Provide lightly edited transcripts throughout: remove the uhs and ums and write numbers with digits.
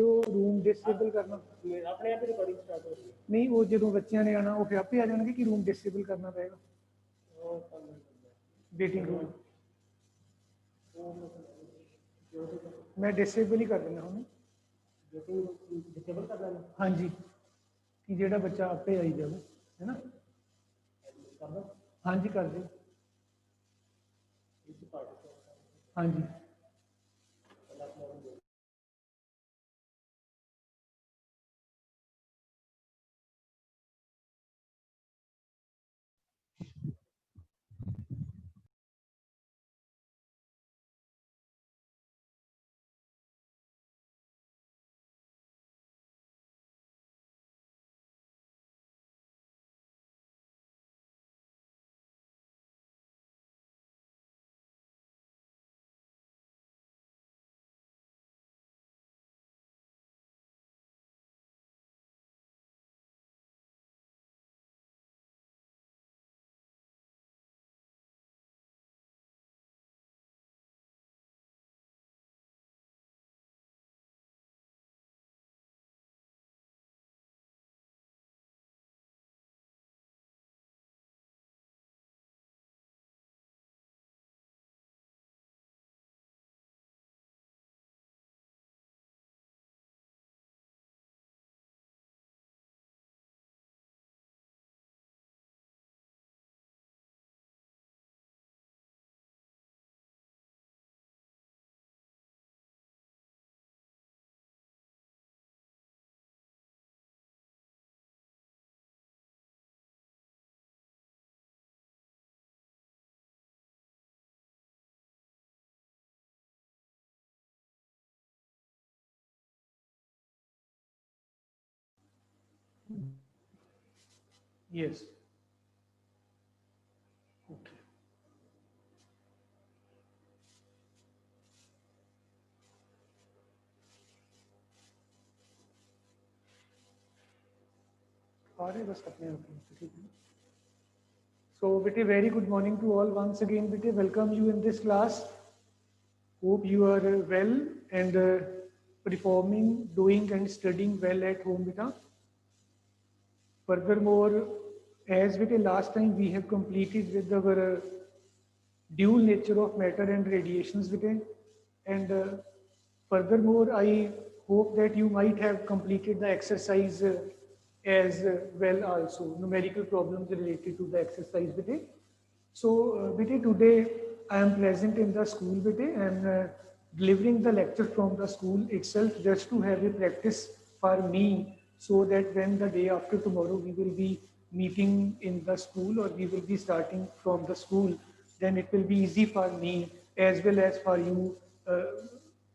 ਉਹ room disable ਕਰਨਾ ਆਪਣੇ ਆਪ ਹੀ ਰਿਕਾਰਡਿੰਗ ਸਟਾਰਟ ਹੋ ਗਈ ਨਹੀਂ ਉਹ ਜਦੋਂ ਬੱਚਿਆਂ ਨੇ ਆਣਾ ਉਹ ਫਿਰ ਆਪੇ ਆ ਜਾਣਗੇ ਕਿ ਰੂਮ ਡਿਸੇਬਲ ਕਰਨਾ ਪਏਗਾ ਵੇਟਿੰਗ ਰੂਮ मैं डिसेबल ही कर देना हूँ डिसेबल कर देना हाँ जी कि जेड़ा बच्चा आपे आई जाए है ना हाँ जी कर दे हाँ जी Yes. Okay. बस अपने ठीक है. So, bete, very good morning to all once again. Bete, welcome you in this class. Hope you are well and performing, doing and studying well at home, beta. Furthermore, as bete, last time we have completed with our dual nature of matter and radiations bete. And furthermore, I hope that you might have completed the exercise as well also, numerical problems related to the exercise bete. So, bete, today I am present in the school bete and delivering the lecture from the school itself just to have a practice for me so that when the day after tomorrow we will be meeting in the school or we will be starting from the school, then it will be easy for me as well as for you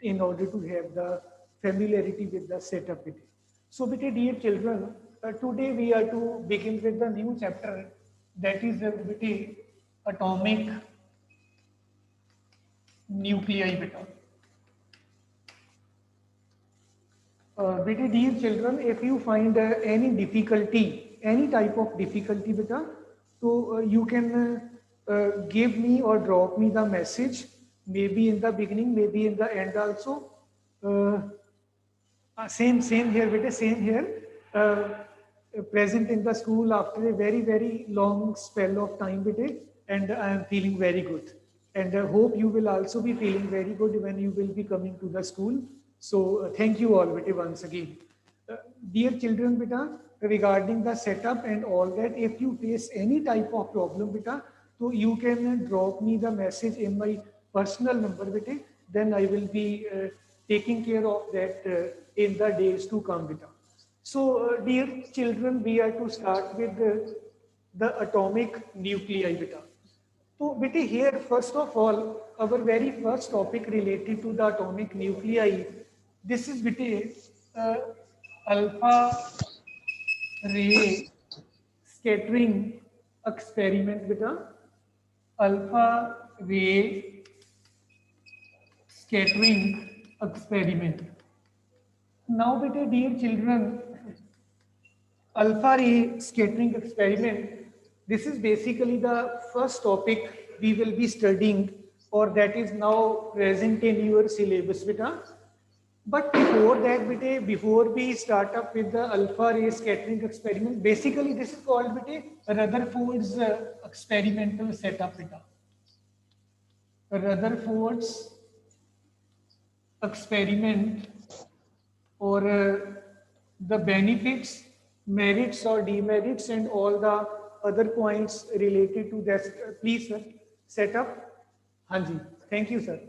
in order to have the familiarity with the setup bete. So, bete, dear children, today we are to begin with the new chapter that is bete, atomic nuclei beta. Beta, dear children, if you find any difficulty, any type of difficulty beta, so you can give me or drop me the message, maybe in the beginning, maybe in the end also. Same here beta, same here. Present in the school after a very long spell of time beta, and I am feeling very good. And I hope you will also be feeling very good when you will be coming to the school. So thank you all beta once again. Dear children beta, regarding the setup and all that, if you face any type of problem beta, so you can drop me the message in my personal number beta, then I will be taking care of that in the days to come beta. So dear children, we are to start with the atomic nuclei beta. So beta, here first of all, our very first topic related to the atomic nuclei, this is beta alpha ray scattering experiment beta, alpha ray scattering experiment. Now beta, dear children, alpha ray scattering experiment, this is basically the first topic we will be studying, or that is now present in your syllabus beta. But before that, before we start up with the alpha ray scattering experiment, basically this is called Rutherford's experimental setup. Rutherford's experiment, or the benefits, merits or demerits, and all the other points related to that. Please, sir, set up. Hanji, thank you, sir.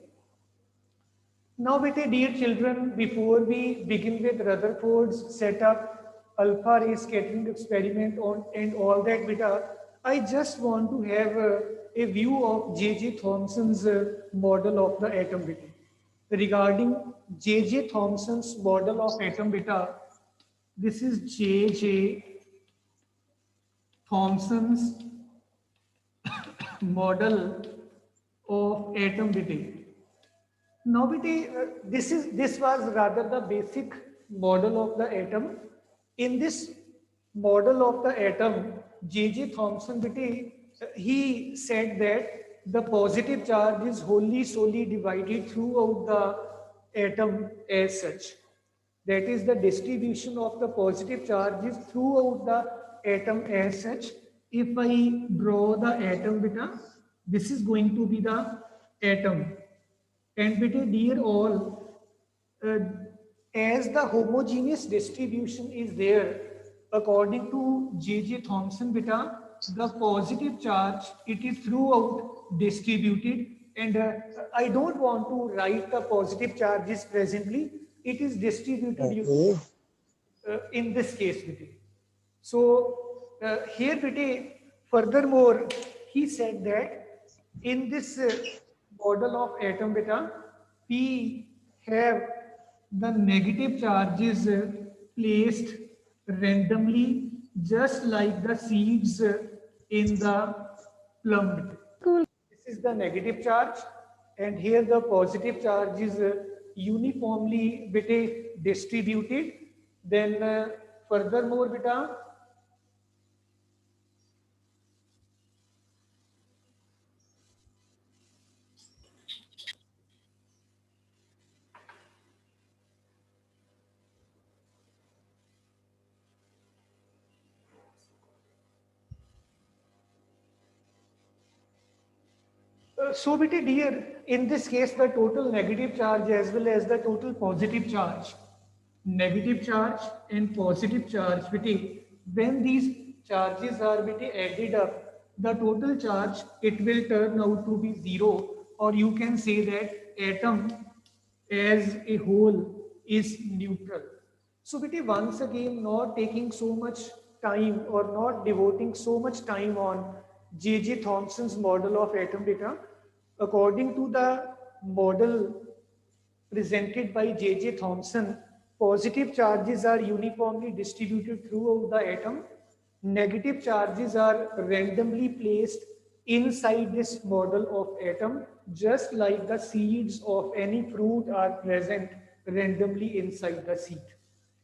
Now, dear children, before we begin with Rutherford's setup, alpha ray scattering experiment on and all that I just want to have a view of J.J. Thomson's model of the atom Regarding J.J. Thomson's model of atom this is J.J. Thomson's model of atom Now, this was rather the basic model of the atom. In this model of the atom, J.J. Thomson he said that the positive charge is wholly solely divided throughout the atom as such. That is, the distribution of the positive charges throughout the atom as such. If I draw the atom this is going to be the atom. And dear all, as the homogeneous distribution is there, according to J.J. Thomson the positive charge, it is throughout distributed. And I don't want to write the positive charges presently. It is distributed in this case. So here, furthermore, he said that in this model of atom we have the negative charges placed randomly, just like the seeds in the plum. This is the negative charge, and here the positive charge is uniformly distributed. Then furthermore, so dear, in this case, the total negative charge as well as the total positive charge, negative charge and positive charge, when these charges are added up, the total charge, it will turn out to be zero, or you can say that atom as a whole is neutral. So once again, not taking so much time or not devoting so much time on J.J. Thomson's model of atom according to the model presented by J.J. Thomson, positive charges are uniformly distributed throughout the atom. Negative charges are randomly placed inside this model of atom, just like the seeds of any fruit are present randomly inside the seed.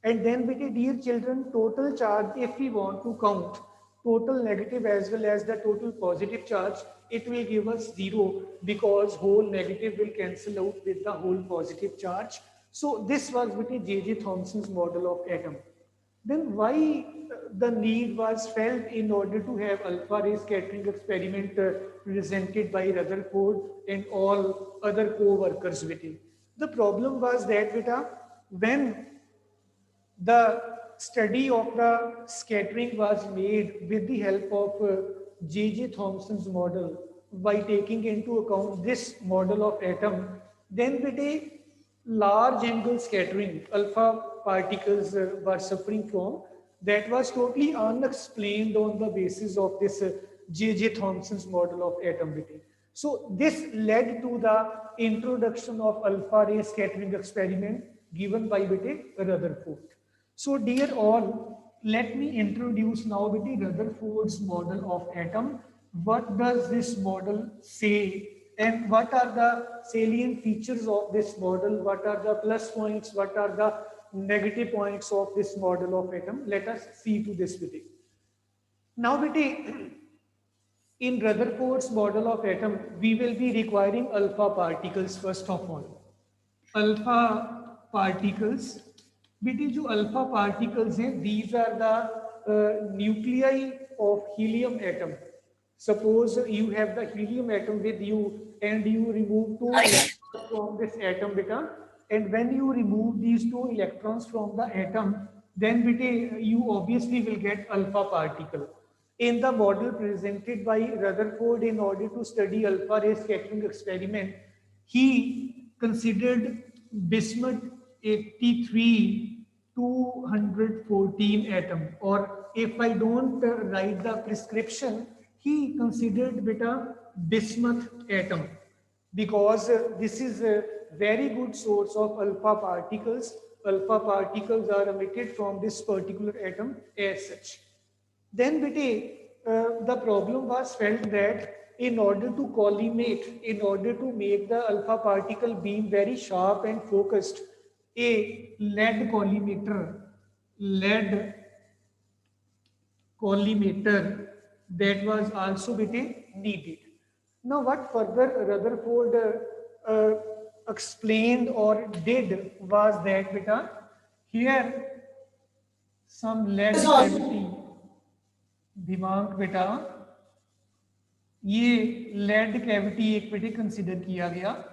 And then, dear children, total charge, if we want to count total negative as well as the total positive charge, it will give us zero, because whole negative will cancel out with the whole positive charge. So this was J.J. Thomson's model of atom. Then why the need was felt in order to have alpha ray scattering experiment presented by Rutherford and all other co-workers with it? The problem was that when the study of the scattering was made with the help of J.J. Thomson's model, by taking into account this model of atom, then with a large angle scattering, alpha particles were suffering from, that was totally unexplained on the basis of this J.J. Thomson's model of atom. So this led to the introduction of alpha ray scattering experiment given by Rutherford. So dear all, let me introduce now Rutherford's model of atom. What does this model say, and what are the salient features of this model? What are the plus points? What are the negative points of this model of atom? Let us see to this Now in Rutherford's model of atom, we will be requiring alpha particles first of all. Alpha particles. बेटे जो alpha particles हैं, these are the nuclei of helium atom. Suppose you have the helium atom with you and you remove two electrons from this atom, beta, and when you remove these two electrons from the atom, then beta, you obviously will get alpha particle. In the model presented by Rutherford in order to study alpha ray scattering experiment, he considered bismuth 83 214 atom, or if I don't write the prescription, he considered beta bismuth atom, because this is a very good source of alpha particles. Alpha particles are emitted from this particular atom as such. Then the problem was felt that in order to collimate, in order to make the alpha particle beam very sharp and focused, a lead collimator that was also needed. Now, what further Rutherford explained or did was that here some lead cavity, दिमाग बेटा, ये lead cavity एक बेटे consider किया गया.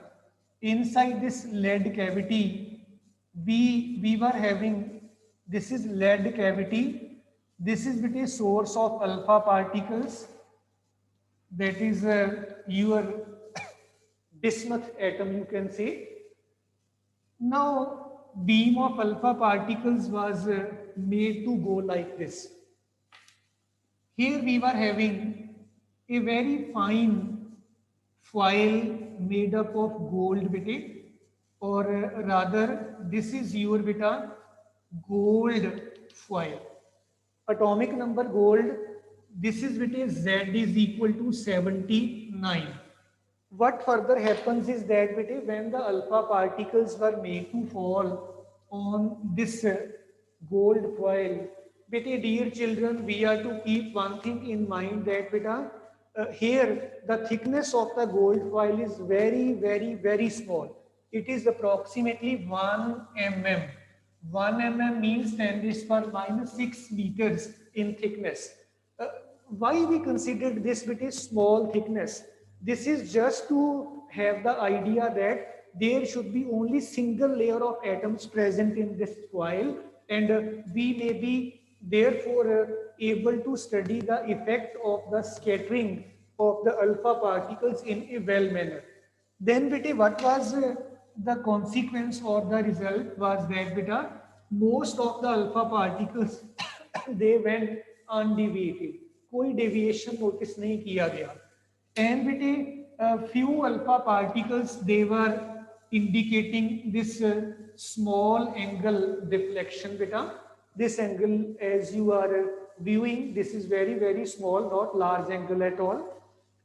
Inside this lead cavity, we were having, this is lead cavity, this is बेटे source of alpha particles, that is your bismuth atom, you can say. Now beam of alpha particles was made to go like this. Here we were having a very fine foil made up of gold, beta, or rather this is your beta gold foil. Atomic number gold, this is beta Z is equal to 79. What further happens is that beta, when the alpha particles were made to fall on this gold foil, beta, dear children, we are to keep one thing in mind, that beta, here the thickness of the gold foil is very, very, very small. It is approximately 1 mm. 1 mm means 10 raised to the minus 6 meters in thickness. Why we considered this bit small thickness? This is just to have the idea that there should be only single layer of atoms present in this foil, and we may be therefore able to study the effect of the scattering of the alpha particles in a well manner. Then beta, what was the consequence or the result was that beta, most of the alpha particles they went undeviated, कोई deviation notice नहीं किया गया. And beta, few alpha particles they were indicating this small angle deflection, beta. This angle, as you are viewing, this is very, very small, not large angle at all.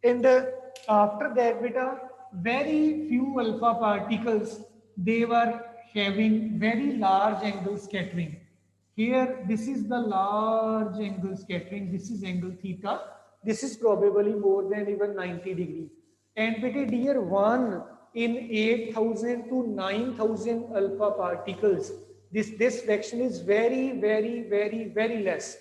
And after that, beta, very few alpha particles, they were having very large angle scattering. Here, this is the large angle scattering. This is angle theta. This is probably more than even 90 degrees. And beta, dear, 1 in 8,000 to 9,000 alpha particles, this fraction is very, very, very, very less.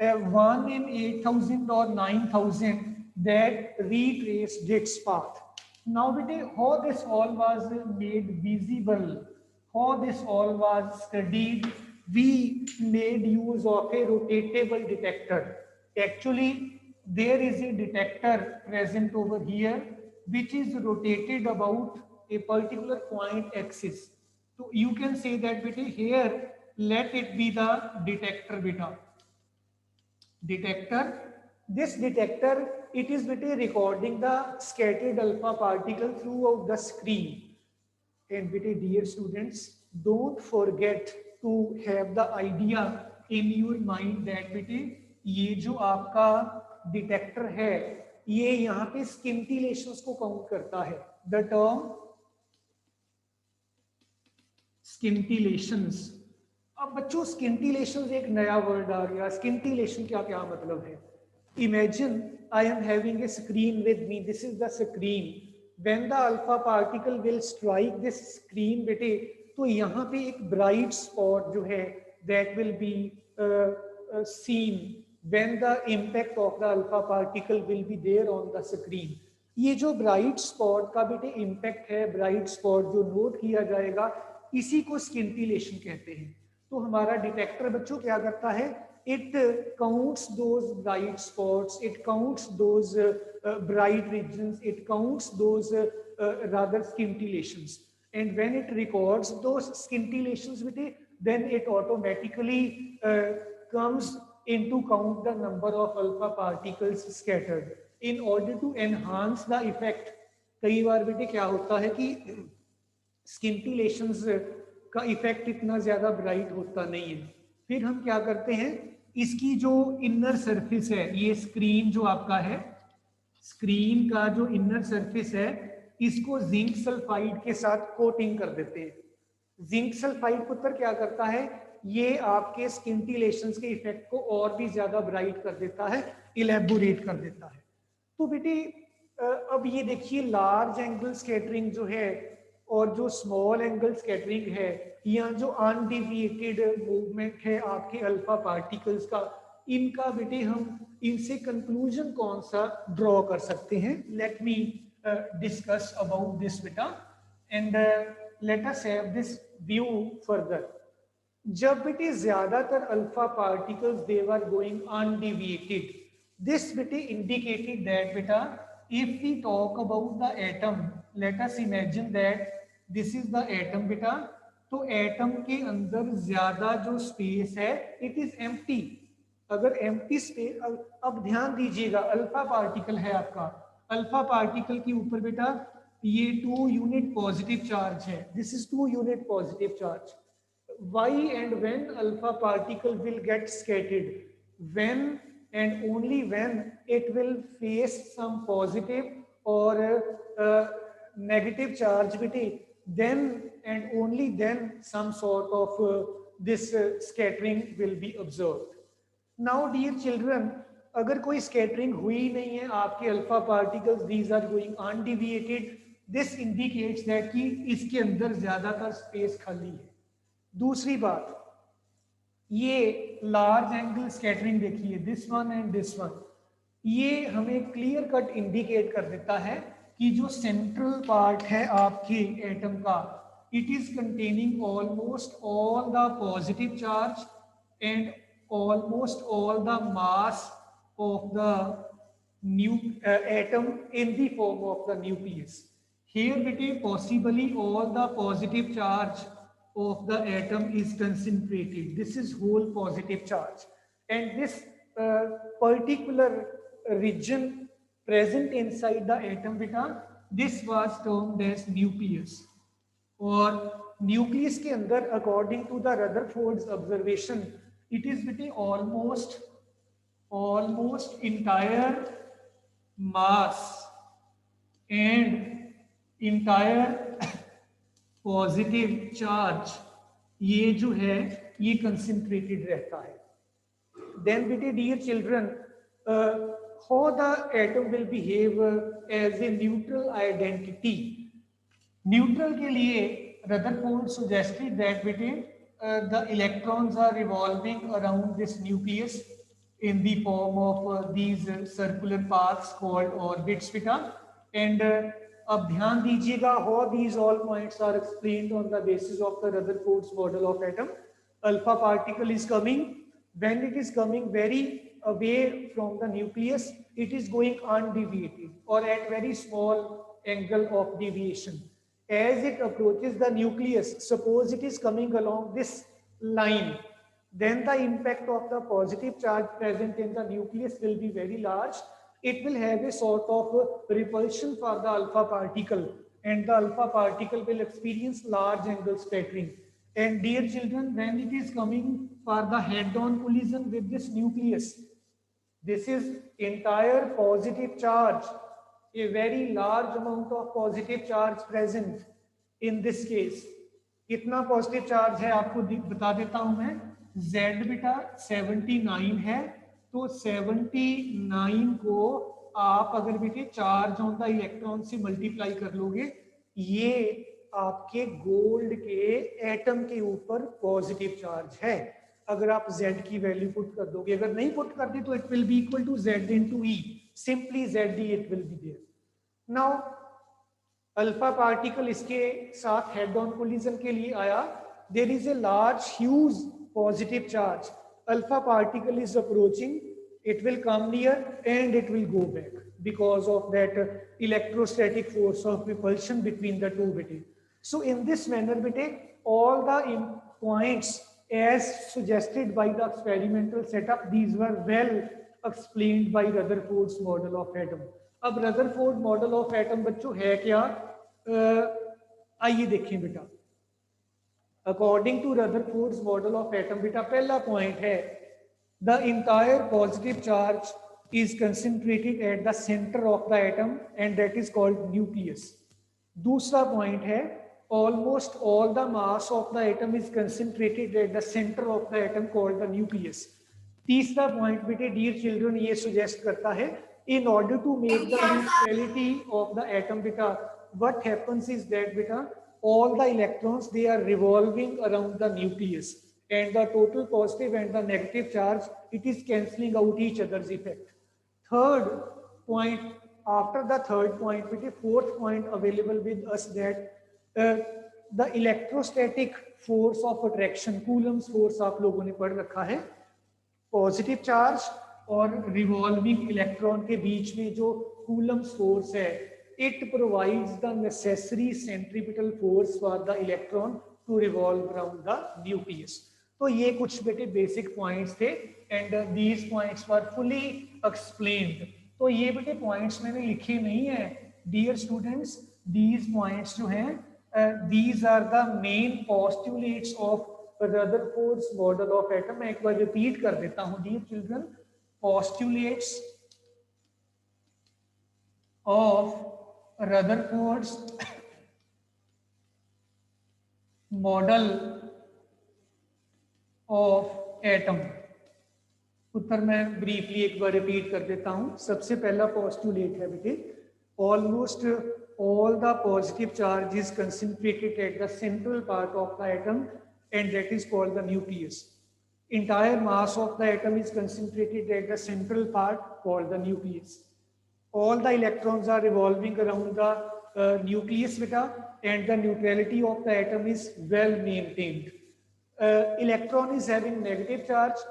1 in 8,000 or 9,000 that retraced its path. Now, beta, how this all was made visible, how this all was studied, we made use of a rotatable detector. Actually, there is a detector present over here which is rotated about a particular point axis. So you can say that beta, here let it be the detector beta. Detector. This detector, it is beta recording the scattered alpha particle throughout the screen. And beta, dear students, don't forget to have the idea in your mind that beta, ये जो आपका detector है, ये यहाँ पे स्किंटिलेशंस को count करता है. The term scintillations. अब बच्चों, स्किंटिलेशंस एक नया वर्ड आ गया. स्किंटिलेशन क्या क्या मतलब है? Imagine I am having a screen with me. This is the screen. When the alpha particle will strike this screen, beta, तो यहाँ पे एक ब्राइट स्पॉट जो है that will B seen when the impact of the alpha particle will be there on the screen. ये जो bright spot का बेटे इम्पैक्ट है, ब्राइट स्पॉट जो नोट किया जाएगा, इसी को स्किंटिलेशन कहते हैं। तो हमारा डिटेक्टर बच्चों क्या करता है, it counts those bright spots, it counts those bright regions, it counts those rather scintillations, and when it records those scintillations with it, then it automatically comes into count the number of alpha particles scattered in order to enhance the effect. कई बार बेटे क्या होता है कि scintillations का effect इतना ज्यादा bright होता नहीं है, फिर हम क्या करते हैं, इसकी जो इनर सरफेस है, ये स्क्रीन जो आपका है, स्क्रीन का जो इनर सरफेस है, इसको जिंक सल्फाइड के साथ कोटिंग कर देते हैं। जिंक सल्फाइड पुत्र क्या करता है, ये आपके स्किंटिलेशंस के इफेक्ट को और भी ज्यादा ब्राइट कर देता है, इलेबोरेट कर देता है। तो बेटे अब ये देखिए लार्ज एंगल स्कैटरिंग जो है और जो स्मॉल एंगल स्कैटरिंग है, या जो अनडिविएटेड मूवमेंट है आपके अल्फा पार्टिकल्स का, इनका बेटे हम इनसे कंक्लूजन कौन सा ड्रॉ कर सकते हैं। Let me discuss about this beta and let us have this view further. जब बेटे ज्यादातर alpha particles they were going undeviated, this बेटे इंडिकेटेड दैट बेटा if we talk about the atom, let us imagine that this is the atom बेटा, तो atom के अंदर ज्यादा जो स्पेस है इट इज एम्प्टी। अगर एम्प्टी स्पेस, अब ध्यान दीजिएगा, अल्फा पार्टिकल है आपका, अल्फा पार्टिकल के ऊपर बेटा ये 2 यूनिट पॉजिटिव चार्ज है, this is 2 unit positive charge. Why and when alpha particle will get scattered, when and only when it will face some positive और नेगेटिव चार्ज बेटे, then and only then some sort of this scattering will be observed. Now dear children, अगर कोई scattering हुई नहीं है, आपके alpha particles these are going undeviated, this indicates that कि इसके अंदर ज्यादातर स्पेस खाली है। दूसरी बात, ये लार्ज एंगल स्कैटरिंग देखिए, this one and this one, ये हमें क्लियर कट इंडिकेट कर देता है कि जो सेंट्रल पार्ट है आपके एटम का, it is containing almost all the positive charge and almost all the mass of the atom in the form of the nucleus. Here बेटे possibly all the positive charge of the atom is concentrated. This is whole positive charge, and this particular region present inside the atom beta, this was termed as nucleus. और nucleus के अंदर according to the Rutherford's observation, it is बेटे almost entire mass and entire positive charge ये जो है ये concentrated रहता है। Then बेटे dear children, how the atom will behave as a neutral identity. Neutral के लिए Rutherford suggested that बेटे the electrons are revolving around this nucleus in the form of these circular paths called orbits beta, and अब ध्यान दीजिएगा how these all points are explained on the basis of the Rutherford's model of atom. Alpha particle is coming, when it is coming very away from the nucleus, it is going undeviated or at very small angle of deviation. As it approaches the nucleus, suppose it is coming along this line, then the impact of the positive charge present in the nucleus will be very large. It will have a sort of repulsion for the alpha particle, and the alpha particle will experience large angle scattering. And dear children, when it is coming for the head-on collision with this nucleus, this is entire positive charge, a very large amount of positive charge present in this case. कितना positive charge है आपको बता देता हूं मैं, Z बेटा 79 है, तो 79 को आप अगर बेटे चार्ज ऑन द इलेक्ट्रॉन से मल्टीप्लाई कर लोगे, ये आपके गोल्ड के एटम के ऊपर पॉजिटिव चार्ज है। अगर आप Z की वैल्यू पुट कर दोगे, अगर नहीं पुट कर दी तो it will be equal to Z into E, simply ZD it will be there. Now alpha particle इसके साथ हेड ऑन कोलिजन के लिए आया, there is a large huge positive charge, alpha particle is approaching, it will come near and it will go back because of that electrostatic force of repulsion between the two beta. So in this manner beta, all the points as suggested by the experimental setup, these were well explained by Rutherford's model of atom. अब Rutherford model of atom बच्चों है क्या, आइए देखें बेटा। According to Rutherford's model of atom बेटा पहला point है, the entire positive charge is concentrated at the center of the atom and that is called nucleus. दूसरा पॉइंट है, almost all the mass of the atom is concentrated at the center of the atom called the nucleus. तीसरा point बेटे dear children ये suggest करता है, in order to make the neutrality of the atom beta, what happens is that beta all the electrons they are revolving around the nucleus and the total positive and the negative charge it is cancelling out each other's effect. Third point, after the third point beta fourth point available with us that the electrostatic force of attraction, Coulomb's force आप लोगों ने पढ़ रखा है, positive charge और revolving electron के बीच में जो कूलम्स फोर्स है, it provides the necessary centripetal force for the electron to revolve around the nucleus. तो ये कुछ बेटे बेसिक पॉइंट्स थे and these points were fully explained. तो ये बेटे पॉइंट्स मैंने लिखे नहीं है डियर स्टूडेंट्स, दीज पॉइंट्स जो हैं these are the main postulates of Rutherford's model of atom. मैं एक बार रिपीट कर देता हूं dear children, postulates of Rutherford's model of atom। उत्तर मैं ब्रीफली एक बार रिपीट कर देता हूं। सबसे पहला पोस्टुलेट है बेटे, almost all the positive charge is concentrated at the central part of the atom and that is called the nucleus. Entire mass of the atom is concentrated at the central part called the nucleus. All the electrons are revolving around the nucleus beta and the neutrality of the atom is well maintained. Electron is having negative charge,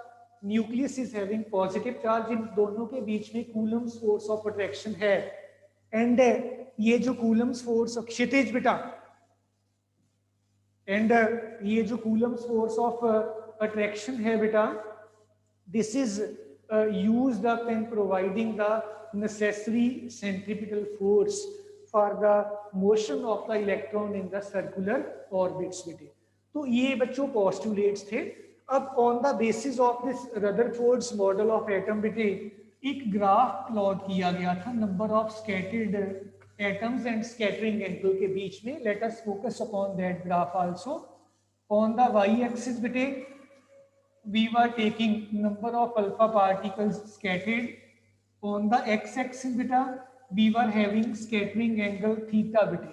nucleus is having positive charge, इन दोनों के बीच में Coulomb's force of attraction है and ये जो Coulomb's force क्षितिज बेटा and ये जो Coulomb's force of attraction है बेटा, this is used up in providing the necessary centripetal force for the motion of the electron in the circular orbits बेटे। तो ये बच्चों postulates थे। अब on the basis of this Rutherford's model of atom बेटे एक ग्राफ प्लॉट किया गया था number of scattered atoms and scattering angle के बीच में। Let us focus upon that graph also. On the Y axis बेटे we were taking number of alpha particles scattered, on the x axis beta we were having scattering angle theta beta।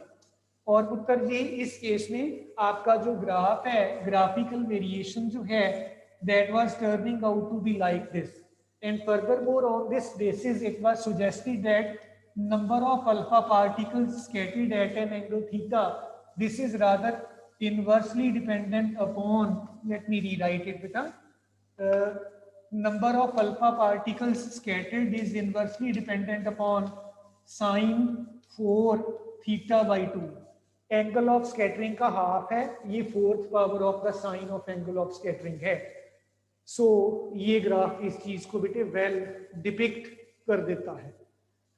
और उत्तर जी इस case में आपका जो graph है graphical variation जो है that was turning out to be like this and furthermore on this basis it was suggested that number of alpha particles scattered at an angle theta, this is rather inversely dependent upon, let me rewrite it beta, number of alpha particles scattered is inversely dependent upon sine 4 theta by 2। Angle of scattering का half है, ये fourth power of the sine of angle of scattering है। So ये graph इस चीज को बेटे well depict कर देता है।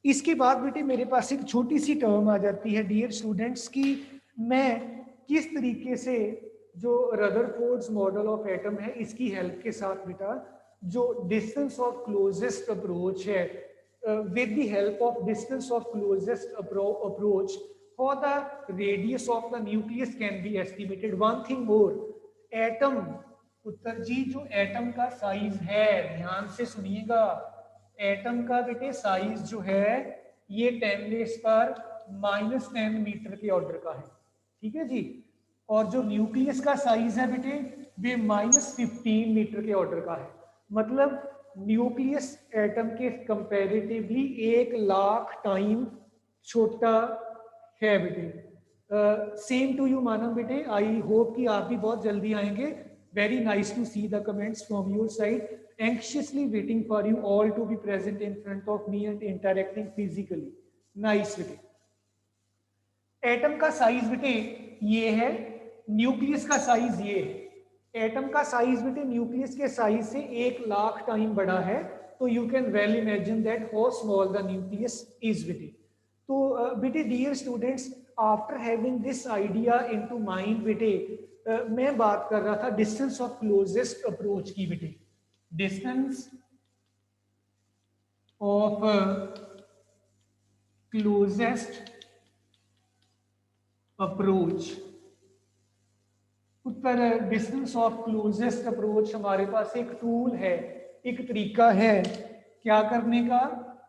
इसके बाद बेटे मेरे पास एक छोटी सी टर्म आ जाती है डियर स्टूडेंट्स की मैं किस तरीके से जो रदरफोर्ड्स मॉडल ऑफ एटम है इसकी हेल्प के साथ बेटा जो डिस्टेंस ऑफ क्लोजेस्ट अप्रोच है with the help of distance of closest approach for the radius of the nucleus can be estimated. One thing more, atom उत्तर जी जो एटम का साइज है, ध्यान से सुनिएगा, एटम का बेटे साइज जो है ये 10⁻⁻10 मीटर के ऑर्डर का है। ठीक है जी। और जो न्यूक्लियस का साइज है बेटे वे -15 मीटर के ऑर्डर का है। मतलब न्यूक्लियस एटम के कंपैरेटिवली 1 लाख टाइम छोटा है बेटे। सेम टू यू मानव बेटे, आई होप कि आप भी बहुत जल्दी आएंगे। Very nice to see the comments from your side, anxiously waiting for you all to be present in front of me and interacting physically. Nice बेटे। एटम का size बेटे ये है, न्यूक्लियस का साइज ये है। एटम का साइज बेटे न्यूक्लियस के साइज से 1 लाख टाइम बड़ा है। तो you can well imagine that how small the nucleus is बेटे। तो बेटे dear students, after having this idea into mind बेटे, मैं बात कर रहा था डिस्टेंस ऑफ क्लोजेस्ट अप्रोच की बेटे। Distance of closest approach. Uttar distance of closest approach हमारे पास एक टूल है, एक तरीका है क्या करने का,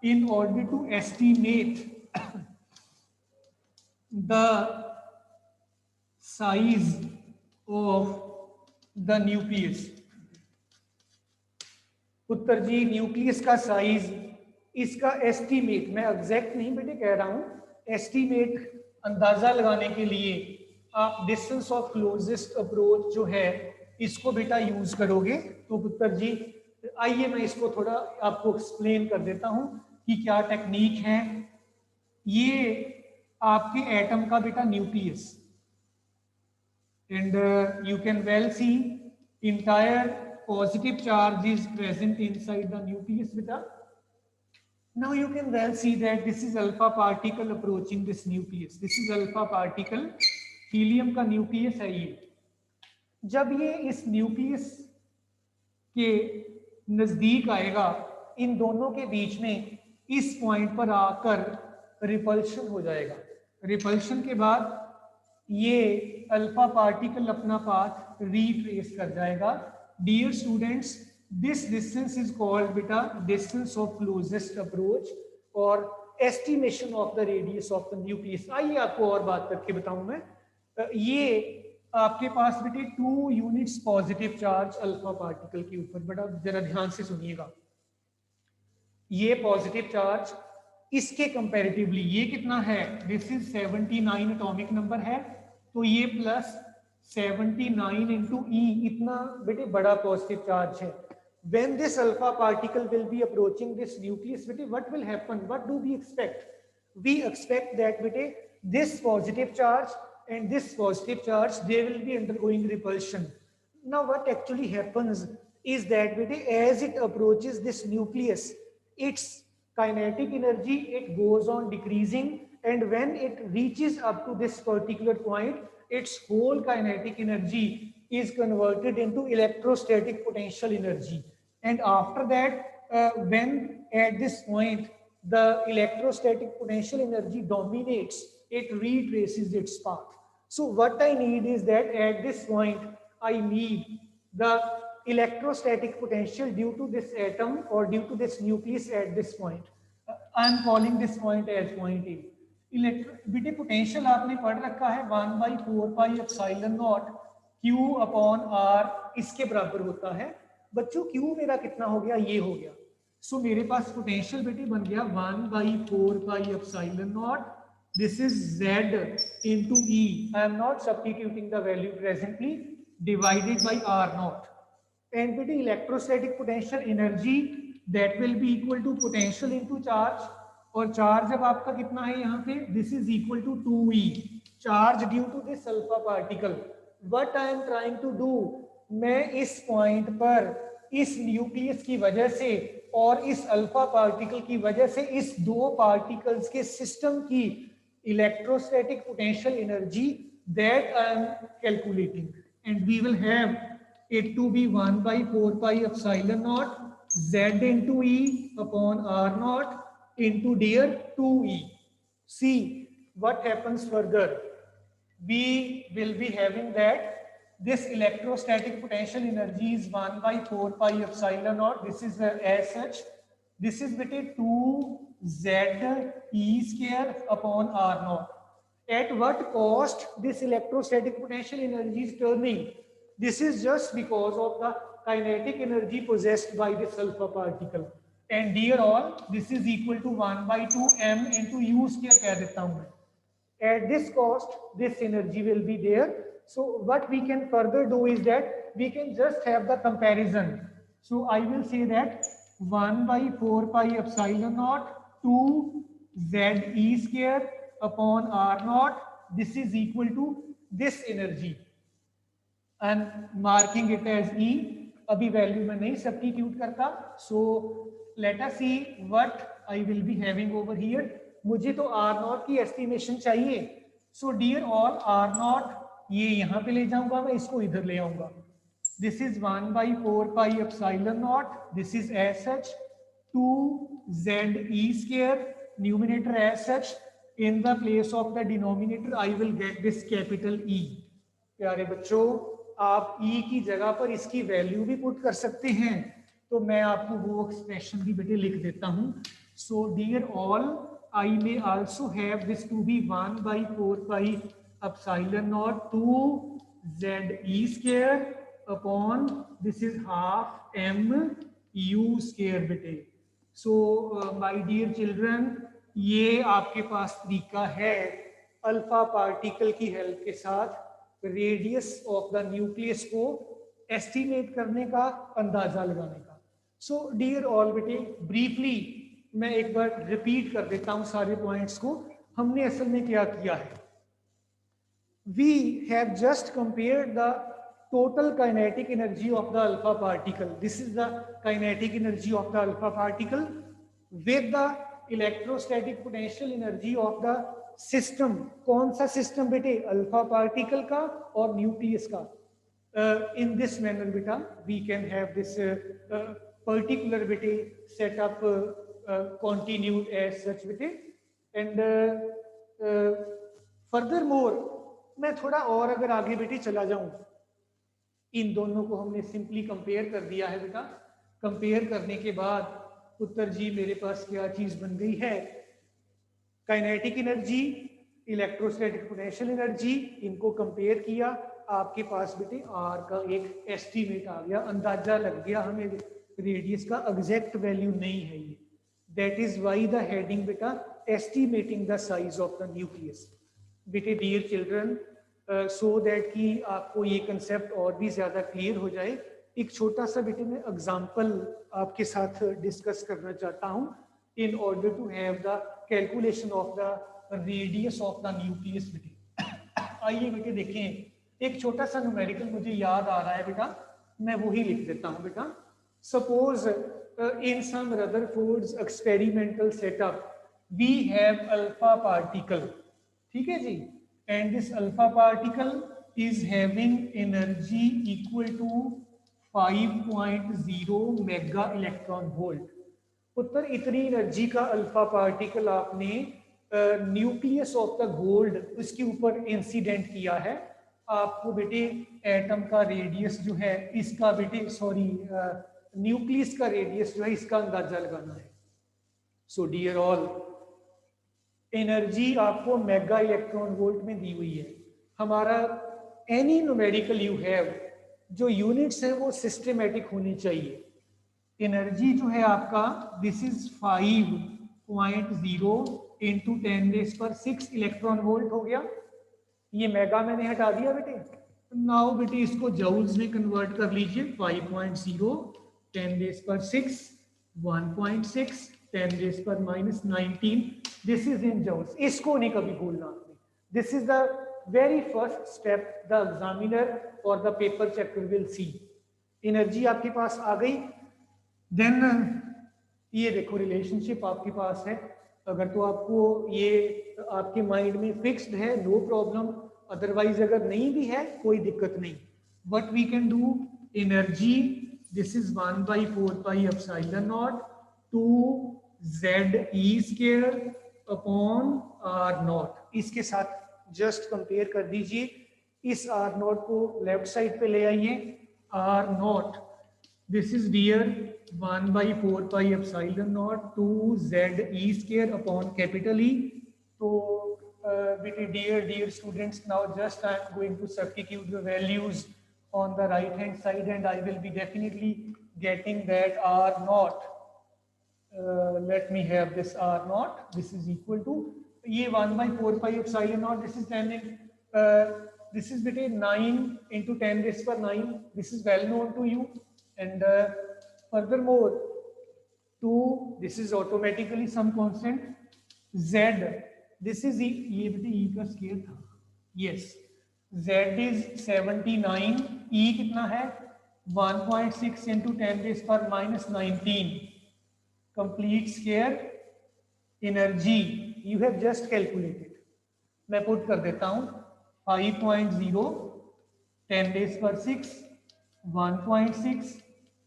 in order to estimate the size of the nucleus. उत्तर जी न्यूक्लियस का साइज, इसका एस्टीमेट, मैं एग्जैक्ट नहीं बेटे कह रहा हूं, एस्टीमेट अंदाजा लगाने के लिए आप डिस्टेंस ऑफ क्लोजेस्ट अप्रोच जो है इसको बेटा यूज करोगे। तो पुत्र जी आइए मैं इसको थोड़ा आपको एक्सप्लेन कर देता हूं कि क्या टेक्निक है। ये आपके एटम का बेटा nucleus, and you can well see entire positive charge is present inside the nucleus beta. Now you can well see that this is alpha particle approaching this nucleus. This is alpha particle, helium का nucleus है ये। जब ये इस nucleus के नजदीक आएगा, इन दोनों के बीच में इस पॉइंट पर आकर रिपल्शन हो जाएगा। रिपल्शन के बाद ये अल्फा पार्टिकल अपना पाथ रीट्रेस कर जाएगा। Dear students, this distance is called beta distance of closest approach or estimation of the radius of the nucleus। आइए आपको और बात करके बताऊं मैं। ये आपके पास बेटे 2 units positive charge alpha particle के ऊपर, बेटा जरा ध्यान से सुनिएगा। ये पॉजिटिव चार्ज इसके कंपैरेटिवली ये कितना है, दिस इज 79 एटॉमिक नंबर है, तो ये प्लस 79 into E इतना बेटे बड़ा पॉजिटिव चार्ज है। When this alpha particle will be approaching this nucleus, बेटे what will happen? What do we expect? We expect that बेटे this positive charge and this positive charge they will be undergoing repulsion. Now what actually happens is that बेटे as it approaches this nucleus, its kinetic energy it goes on decreasing, and when it reaches up to this particular point, its whole kinetic energy is converted into electrostatic potential energy. And after that, when at this point the electrostatic potential energy dominates, it retraces its path. So what I need is that at this point I need the electrostatic potential due to this atom or due to this nucleus at this point. I am calling this point as point A. बेटे potential आपने पढ़ रखा है 1/4 pi epsilon not Q upon R इसके बराबर होता है। बच्चों Q मेरा कितना हो गया, ये हो गया। सो मेरे पास पोटेंशियल बेटे बन गया 1/4 pi epsilon not, this is Z into E, I am not substituting the value presently, divided by R not. And बेटे electrostatic potential energy that will be equal to potential into charge, और charge अब आपका कितना है यहाँ पे, this is equal to 2E charge due to this alpha particle. What I am trying to do, मैं इस पॉइंट पर इस न्यूक्लियस की वजह से और इस अल्फा पार्टिकल की वजह से इस दो पार्टिकल्स के सिस्टम की electrostatic potential energy that I am calculating, and we will have it to be 1/4 pi epsilon naught Z into E upon R naught into dear 2E. See what happens further. We will be having that this electrostatic potential energy is 1/4 pi epsilon naught. This is as such. This is between 2Z E square upon R naught. At what cost this electrostatic potential energy is turning? This is just because of the kinetic energy possessed by this alpha particle. And dear all, this is equal to 1 by 2 m into u square कह देता हूँ मैं. At this cost, this energy will be there. So what we can further do is that we can just have the comparison. So I will say that 1 by 4 pi epsilon naught 2 ze square upon r naught. This is equal to this energy. And marking it as E. अभी value में नहीं substitute करता. So let us see what I will be having over here. मुझे तो R not की estimation चाहिए. So dear all R naught ये यहाँ पे ले जाऊंगा मैं, इसको इधर ले आऊंगा. This is 1 by 4 pi epsilon not. This is as such 2ze square numerator as such. In the place of the denominator I will get this capital E. प्यारे बच्चों, आप E की जगह पर इसकी वैल्यू भी पुट कर सकते हैं, तो मैं आपको वो एक्सप्रेशन भी बेटे लिख देता हूँ. So dear all, I may also have this to be 1 by 4 pi epsilon naught 2ze square upon this is half m u square बेटे. So my dear children, ये आपके पास तरीका है अल्फा पार्टिकल की हेल्प के साथ रेडियस ऑफ द न्यूक्लियस को estimate करने का, अंदाजा लगाने का. सो डियर ऑल बेटे, ब्रीफली मैं एक बार रिपीट कर देता हूं सारे पॉइंट्स को. हमने असल में क्या किया है? We have just compared the total kinetic energy of the alpha particle. This is the kinetic energy of the alpha particle with the electrostatic potential energy of the system. कौन सा सिस्टम बेटे? अल्फा पार्टिकल का और nucleus का. In this manner बेटा we can have this particular बेटे setup continued as such बेटे. and furthermore मैं थोड़ा और अगर आगे बेटे चला जाऊं, इन दोनों को हमने सिंपली कंपेयर कर दिया है बेटा. कंपेयर करने के बाद उत्तर जी मेरे पास क्या चीज बन गई है? Kinetic energy, electrostatic potential energy, इनको कंपेयर किया. आपके पास बेटे आर का एक एस्टीमेट आ गया, अंदाजा लग गया हमें. रेडियस का एग्जैक्ट वैल्यू नहीं है ये. That is why the heading beta estimating the size of the nucleus. बेटे dear children, so that कि आपको ये concept और भी ज़्यादा क्लियर हो जाए, एक छोटा सा बेटे मैं एग्जाम्पल आपके साथ डिस्कस करना चाहता हूँ in order to have the calculation of the radius of the nucleus बेटे. आइए बेटे देखें, एक छोटा सा न्यूमेरिकल मुझे याद आ रहा है बेटा, मैं वही लिख देता हूँ बेटा. Suppose in some Rutherford's experimental setup we have alpha particle. ठीक है जी. And this alpha particle is having energy equal to 5.0 mega electron volt. उत्तर इतनी एनर्जी का अल्फा पार्टिकल आपने न्यूक्लियस ऑफ द गोल्ड उसके ऊपर इंसिडेंट किया है. आपको बेटे एटम का रेडियस जो है इसका बेटे न्यूक्लियस का रेडियस जो है इसका अंदाजा लगाना है. सो डियर ऑल, एनर्जी आपको मेगा इलेक्ट्रॉन वोल्ट में दी हुई है. हमारा एनी न्यूमेरिकल यू हैव, जो यूनिट्स है वो सिस्टमेटिक होनी चाहिए. एनर्जी जो है आपका this is 5.0 into 10⁻⁶ electron volt हो गया. ये मेगा मैंने हटा दिया बेटे. नाउ बेटे इसको जूल्स में कन्वर्ट कर लीजिए. 5.0 10⁻⁶, 1.6 10⁻⁻19. This is in joules. इसको नहीं कभी भूलना आपने. This is the very first step the examiner और the paper checker will see. Energy आपके पास आ गई. देन ये देखो रिलेशनशिप आपके पास है. अगर तो आपको ये आपके माइंड में फिक्स्ड है, नो प्रॉब्लम. अदरवाइज अगर नहीं भी है कोई दिक्कत नहीं. What we can do, energy this is 1 by 4 pi epsilon naught 2ze square upon r naught. इसके साथ जस्ट कंपेयर कर दीजिए. इस r naught को लेफ्ट साइड पे ले आइए. r naught this is dear 1 by 4 pi epsilon naught 2ze square upon capital E. तो dear students, now just I am going to substitute the values on the right hand side, and I will be definitely getting that R naught. Let me have this R naught. This is equal to ये 1/4 pi epsilon naught. This is 10 in, this is between 9 into 10 raised per 9. This is well known to you, and furthermore, this is automatically some constant Z. This is ये बेटे E का square था. Yes, Z is 79. E कितना है? 1.6 into 10 raised per minus 19. Complete square energy you have just calculated. मैं put कर देता हूँ 5.0 10 raised per 6 1.6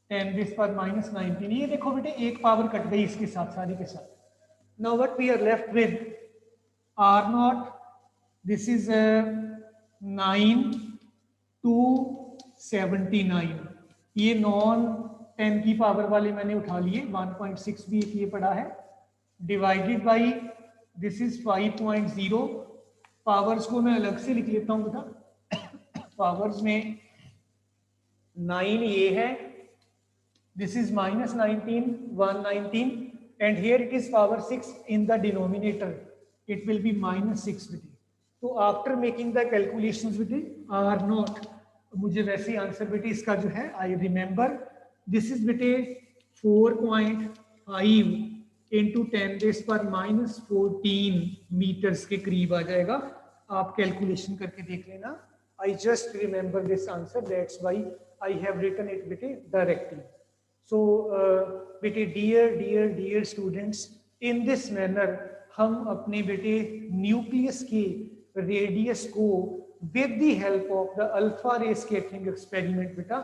10 raised per minus 19. ये देखो बेटे एक पावर कट गई इसके साथ सारी के साथ. Now what we are left with R naught. This is 9 to 79. ये नॉन 10 की पावर वाले मैंने उठा लिए. 1.6 भी एक ये पड़ा है. Divided by this is 5.0. Powers को मैं अलग से लिख लेता हूँ बेटा. पावर्स में 9 ये है. This is minus 19 119 and here it is power 6 in the denominator. It will be -6 बेटे. तो आफ्टर मेकिंग द कैलकुलेशंस बेटे R naught, मुझे वैसे आंसर बेटे इसका जो है आई रिमेंबर दिस इज बेटे 4.5 इंटू 10 रेज़ पर -14 मीटर्स के करीब आ जाएगा. आप कैलकुलेशन करके देख लेना. I just remember this answer, that's why I have written it बेटे डायरेक्टली. सो बेटे dear students, in this manner हम अपने बेटे न्यूक्लियस के रेडियस को with the help of the alpha ray scattering experiment बेटा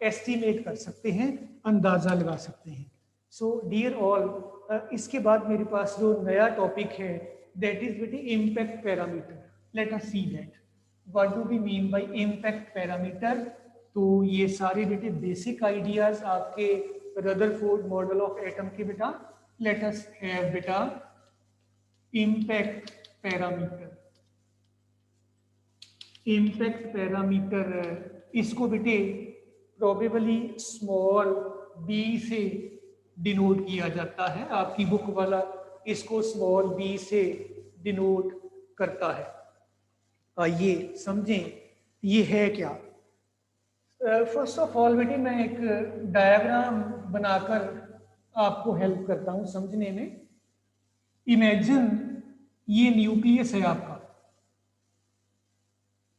एस्टिमेट कर सकते हैं, अंदाजा लगा सकते हैं. सो डियर ऑल, इसके बाद मेरे पास जो नया टॉपिक है दैट इज बेटे impact parameter. Let us see that what do we mean by impact parameter. तो ये सारे बेटे बेसिक आइडियाज आपके रदरफोर्ड मॉडल ऑफ एटम के बेटा. लेट अस हैव बेटा इम्पैक्ट पैरामीटर. इम्पैक्ट पैरामीटर इसको बेटे प्रोबेबली स्मॉल b से डिनोट किया जाता है. आपकी बुक वाला इसको स्मॉल b से डिनोट करता है. आइए समझें ये है क्या. फर्स्ट ऑफ ऑल बेटे मैं एक डायग्राम बनाकर आपको हेल्प करता हूं समझने में. इमेजिन ये न्यूक्लियस है, आपका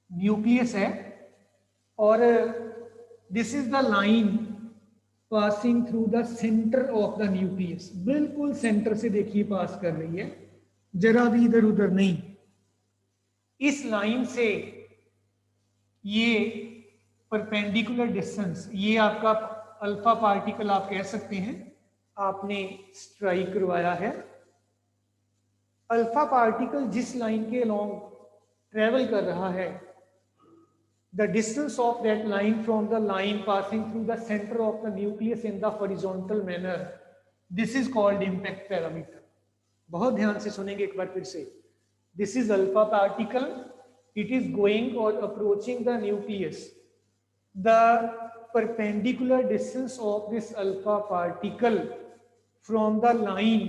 न्यूक्लियस है और this is the line passing through the centre of the nucleus. बिल्कुल सेंटर से देखिए पास कर रही है, जरा भी इधर उधर नहीं. इस लाइन से ये परपेंडिकुलर डिस्टेंस, ये आपका अल्फा पार्टिकल आप कह सकते हैं, आपने स्ट्राइक करवाया है. अल्फा पार्टिकल जिस लाइन के अलोंग ट्रेवल कर रहा है, the distance of that line from the line passing through the center of the nucleus in the horizontal manner, this is called impact parameter. बहुत ध्यान से सुनेंगे एक बार फिर से. This is alpha particle, it is going or approaching the nucleus. The perpendicular distance of this alpha particle from the line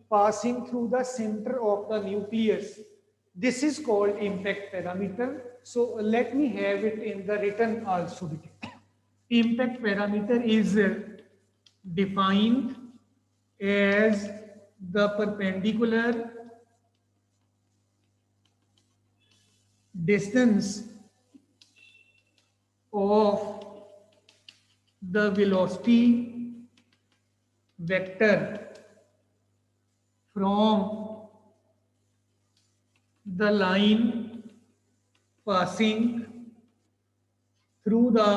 passing through the center of the nucleus, this is called impact parameter. So let me have it in the written also. Impact parameter is defined as the perpendicular distance of the velocity vector from the line passing through the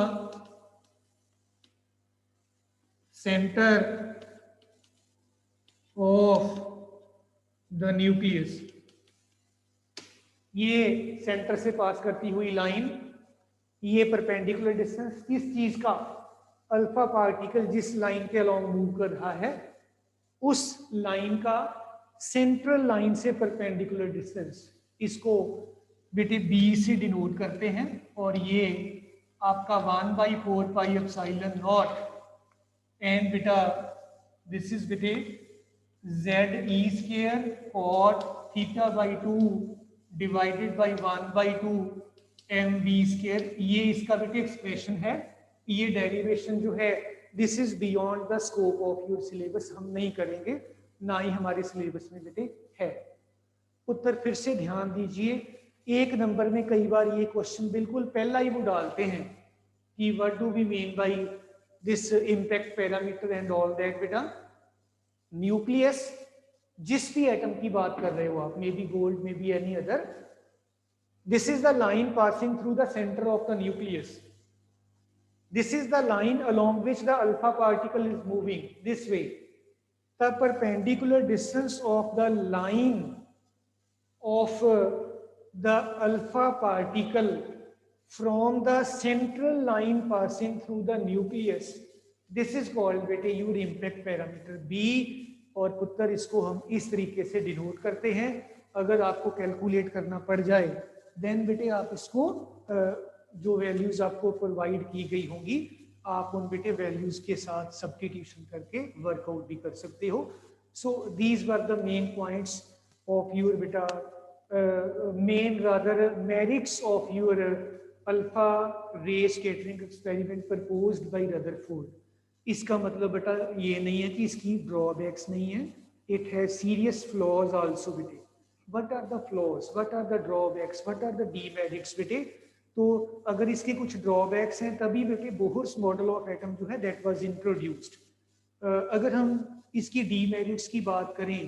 center of the nucleus. ये centre से पास करती हुई line, ये perpendicular distance किस चीज का, alpha particle जिस line के अलोंग मूव कर रहा है उस लाइन का सेंट्रल लाइन से परपेंडिकुलर डिस्टेंस. इसको बेटे बी से डिनोट करते हैं, और ये आपका 1/4 पाई एप्सिलॉन नॉट एंड बेटा दिस इज बेटे ZE² और θ/2 डिवाइडेड बाई 1/2 MV²। ये इसका बेटे एक्सप्रेशन है। ये डेरिवेशन जो है this is beyond the scope of your syllabus, हम नहीं करेंगे, ना ही हमारे सिलेबस में बेटे है। उत्तर फिर से ध्यान दीजिए, एक नंबर में कई बार ये क्वेश्चन बिल्कुल पहला ही वो डालते हैं कि what do we mean by this impact parameter and all that. बेटा न्यूक्लियस, जिस भी एटम की बात कर रहे हो आप, may be gold, may be any other, this is the line passing through the centre of the nucleus. This is the line along which the alpha particle is moving this way. The perpendicular distance of the line of the alpha particle from the central line passing through the nucleus, this is called बेटे your impact parameter B. और पुत्र इसको हम इस तरीके से denote करते हैं। अगर आपको कैलकुलेट करना पड़ जाए देन बेटे आप इसको जो वैल्यूज आपको प्रोवाइड की गई होंगी आप उन बेटे वैल्यूज के साथ सब्स्टिट्यूशन करके वर्कआउट भी कर सकते हो। So these were the main points of your बेटा main rather merits of your alpha ray scattering experiment proposed by Rutherford. इसका मतलब बेटा ये नहीं है कि इसकी ड्रॉबैक्स नहीं है, it has serious flaws also बेटे। What are the flaws, what are the drawbacks, what are the demerits बेटे? तो अगर इसके कुछ ड्रॉबैक्स हैं तभी बेटे बोहर्स मॉडल ऑफ एटम जो है दैट वाज इंट्रोड्यूस्ड। अगर हम इसकी डीमेरिट्स की बात करें,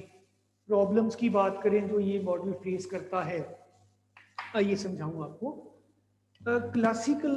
प्रॉब्लम्स की बात करें जो ये मॉडल फेस करता है, आइए समझाऊं आपको। क्लासिकल